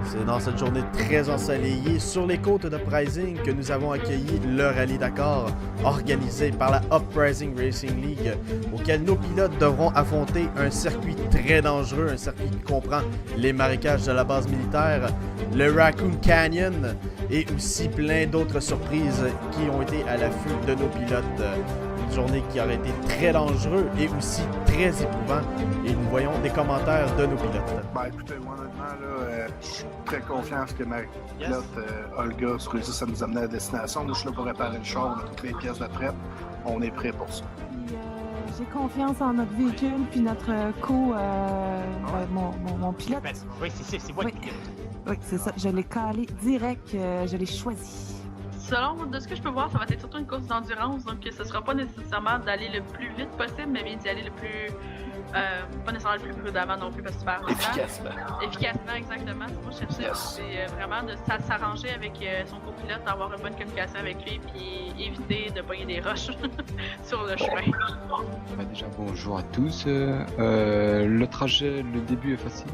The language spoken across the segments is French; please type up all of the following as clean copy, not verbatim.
C'est dans cette journée très ensoleillée sur les côtes de Uprising que nous avons accueilli le Rallye Dakar organisé par la Uprising Racing League, auquel nos pilotes devront affronter un circuit très dangereux, un circuit qui comprend les marécages de la base militaire, le Raccoon Canyon et aussi plein d'autres surprises qui ont été à l'affût de nos pilotes. Une journée qui aurait été très dangereux et aussi très éprouvant. Et nous voyons des commentaires de nos pilotes. Ben écoutez, moi honnêtement, là, je suis très confiant que ma pilote Olga réussisse à nous amener à la destination. Nous, je suis là pour réparer le char, on a toutes les pièces de prête. On est prêt pour ça. J'ai confiance en notre véhicule puis notre mon pilote. Oui, c'est moi Oui. qui pilote. Oui, c'est ça. Je l'ai calé direct, je l'ai choisi. Selon de ce que je peux voir, ça va être surtout une course d'endurance, donc ce sera pas nécessairement d'aller le plus vite possible, mais bien d'y aller le plus... pas nécessairement le plus prudemment non plus, parce que c'est super Efficacement. Efficacement, exactement. C'est moi je cherchais. Yes. C'est vraiment de s'arranger avec son copilote, d'avoir une bonne communication avec lui, puis éviter de pogner des roches sur le chemin. Déjà bonjour à tous. Le trajet, le début est facile.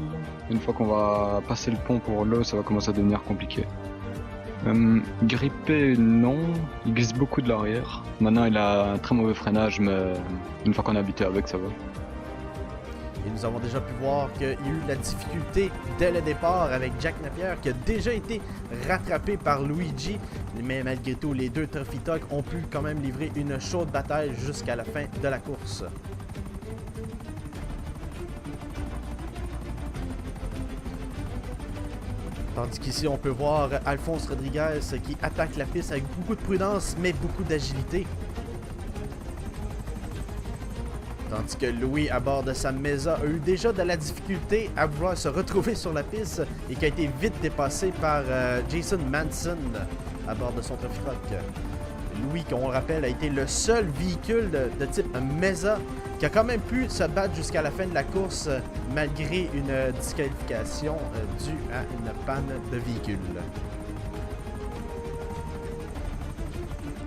Une fois qu'on va passer le pont pour l'eau, ça va commencer à devenir compliqué. Grippé, non. Il glisse beaucoup de l'arrière. Maintenant, il a un très mauvais freinage, mais une fois qu'on est habitué avec, ça va. Et nous avons déjà pu voir qu'il y a eu de la difficulté dès le départ avec Jack Napier qui a déjà été rattrapé par Luigi. Mais malgré tout, les deux Trophy Talk ont pu quand même livrer une chaude bataille jusqu'à la fin de la course. Tandis qu'ici, on peut voir Alphonse Rodriguez qui attaque la piste avec beaucoup de prudence, mais beaucoup d'agilité. Tandis que Louis, à bord de sa Mesa, a eu déjà de la difficulté à vouloir se retrouver sur la piste et qui a été vite dépassé par Jason Manson à bord de son Trophy Truck. Louis, qu'on le rappelle, a été le seul véhicule de type Mesa qui a quand même pu se battre jusqu'à la fin de la course malgré une disqualification due à une panne de véhicule.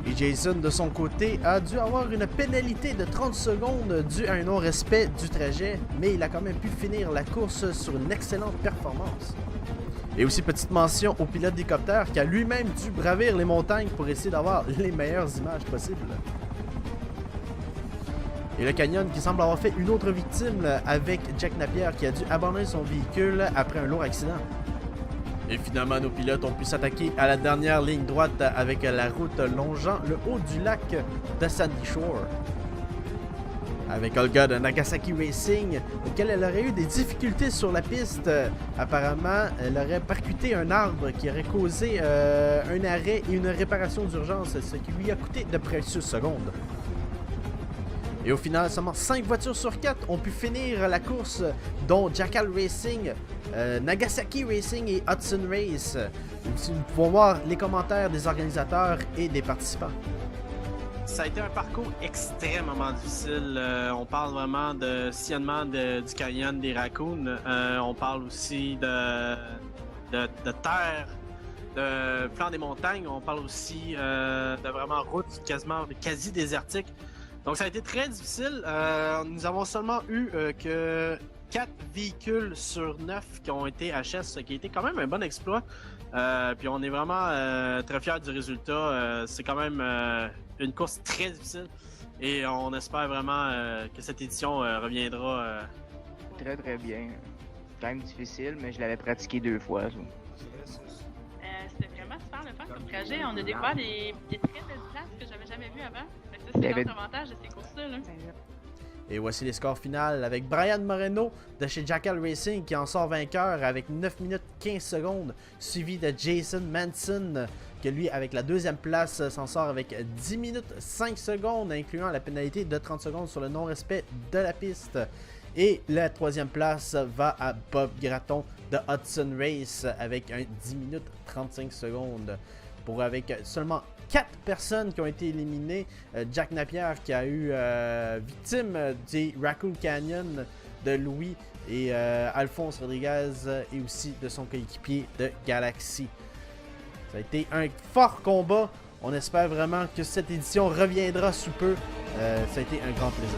Et Jason, de son côté, a dû avoir une pénalité de 30 secondes due à un non-respect du trajet, mais il a quand même pu finir la course sur une excellente performance. Et aussi, petite mention au pilote d'hélicoptère qui a lui-même dû bravir les montagnes pour essayer d'avoir les meilleures images possibles. Et le Canyon qui semble avoir fait une autre victime avec Jack Napier qui a dû abandonner son véhicule après un lourd accident. Et finalement, nos pilotes ont pu s'attaquer à la dernière ligne droite avec la route longeant le haut du lac de Sandy Shore. Avec Olga de Nagasaki Racing, auquel elle aurait eu des difficultés sur la piste. Apparemment, elle aurait percuté un arbre qui aurait causé un arrêt et une réparation d'urgence, ce qui lui a coûté de précieuses secondes. Et au final, seulement 5 voitures sur 4 ont pu finir la course, dont Jackal Racing, Nagasaki Racing et Hudson Race. Nous pouvons voir les commentaires des organisateurs et des participants. Ça a été un parcours extrêmement difficile. On parle vraiment de sillonnement du canyon des Raccoons. On parle aussi de terre, de flanc des montagnes. On parle aussi de vraiment route quasi désertique. Donc ça a été très difficile. Nous avons seulement eu que 4 véhicules sur 9 qui ont été HS, ce qui a été quand même un bon exploit. Puis on est vraiment très fiers du résultat. C'est quand même une course très difficile et on espère vraiment que cette édition reviendra. Très très bien. Quand même difficile, mais je l'avais pratiqué 2 fois. C'était vraiment super le fun comme trajet. On a découvert des très belles places que j'avais jamais vues avant. C'est l'autre avantage de ces courses-là. Là. Et voici les scores finaux avec Brian Moreno de chez Jackal Racing qui en sort vainqueur avec 9 minutes 15 secondes, suivi de Jason Manson que lui, avec la deuxième place, s'en sort avec 10 minutes 5 secondes, incluant la pénalité de 30 secondes sur le non-respect de la piste. Et la troisième place va à Bob Gratton de Hudson Race avec un 10 minutes 35 secondes. Avec seulement 4 personnes qui ont été éliminées. Jack Napier qui a eu victime des Raccoon Canyon de Louis et Alphonse Rodriguez et aussi de son coéquipier de Galaxy. Ça a été un fort combat. On espère vraiment que cette édition reviendra sous peu. Ça a été un grand plaisir.